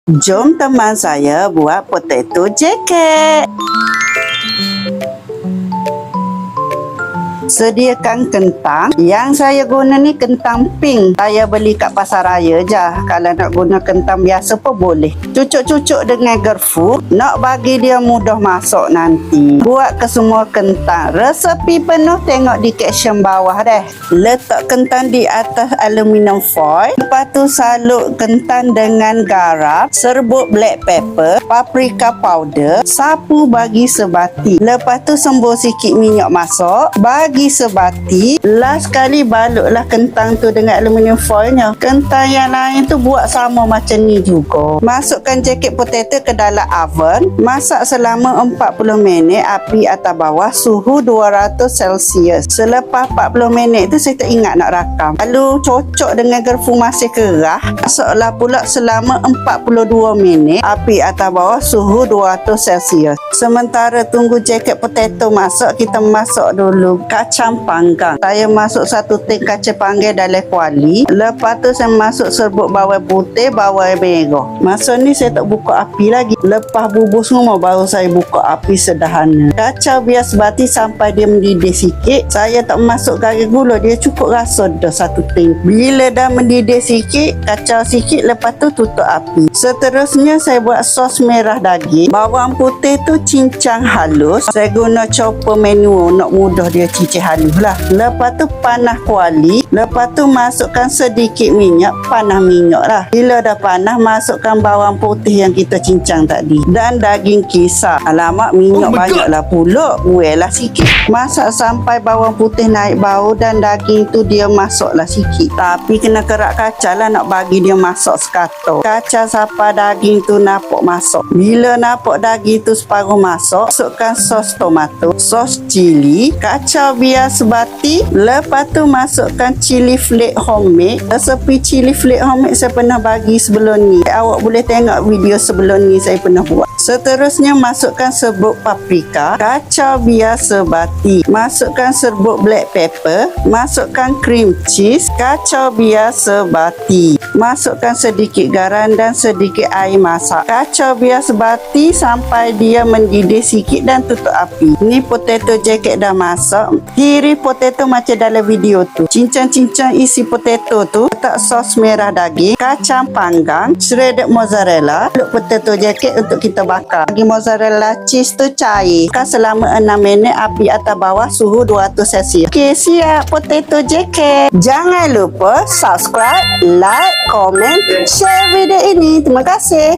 Jom teman saya buat potato jacket. Sediakan kentang. Yang saya guna ni kentang pink. Saya beli kat pasar raya je. Kalau nak guna kentang biasa pun boleh. Cucuk-cucuk dengan garpu. Nak bagi dia mudah masak nanti. Buat ke semua kentang. Resepi penuh tengok di caption bawah deh. Letak kentang di atas aluminium foil. Lepas tu salut kentang dengan garam, serbuk black pepper, paprika powder, sapu bagi sebati. Lepas tu sembur sikit minyak masak. Bagi sebati. Last sekali balutlah kentang tu dengan aluminium foilnya. Kentang yang lain tu buat sama macam ni juga. Masukkan jacket potato ke dalam oven. Masak selama 40 minit api atas bawah suhu 200 Celsius. Selepas 40 minit tu saya tak ingat nak rakam. Lalu cocok dengan garpu masih kerah. Masaklah pula selama 42 minit api atas bawah suhu 200 Celsius. Sementara tunggu jacket potato masak, kita masak dulu kacang panggang. Saya masuk 1 tin kacang panggang dalam kuali. Lepas tu saya masuk serbuk bawang putih, bawang merah. Masa ni saya tak buka api lagi. Lepas bubur semua baru saya buka api sederhana. Kacang biar sebati sampai dia mendidih sikit. Saya tak masuk garis gula, dia cukup rasa dah 1 tin. Bila dah mendidih sikit, kacau sikit, lepas tu tutup api. Seterusnya saya buat sos merah daging. Bawang putih tu cincang halus. Saya guna chopper manual nak mudah dia cincang halus lah. Lepas tu panah kuali. Lepas tu masukkan sedikit minyak. Panah minyak lah. Bila dah panah, masukkan bawang putih yang kita cincang tadi. Dan daging kisar. Alamak, minyak banyaklah pula. Buailah sikit. Masak sampai bawang putih naik bau dan daging tu dia masaklah sikit. Tapi kena kerak kacang lah nak bagi dia masak sekata. Kacang sampai daging tu nampak masak. Bila nampak daging tu separuh masak, masukkan sos tomato, sos cili, kacang biar sebati. Lepas tu masukkan cili flake homemade. Resepi cili flake homemade saya pernah bagi sebelum ni. Awak boleh tengok video sebelum ni saya pernah buat. Seterusnya masukkan serbuk paprika, kacang biar sebati, masukkan serbuk black pepper, masukkan cream cheese, kacang biar sebati, masukkan sedikit garam dan sedikit air masak. Kacau biar sebati sampai dia mendidih sikit dan tutup api. Ni potato jacket dah masak. Kiri potato macam dalam video tu. Cincang-cincang isi potato tu. Letak sos merah daging, kacang panggang, shredded mozzarella. Lalu potato jacket untuk kita bakar. Bagi mozzarella cheese tu cair. Bakar selama 6 minit api atas bawah suhu 200 Celsius. Okey, siap potato jacket. Jangan lupa subscribe, like, komen, share video ini. Terima kasih.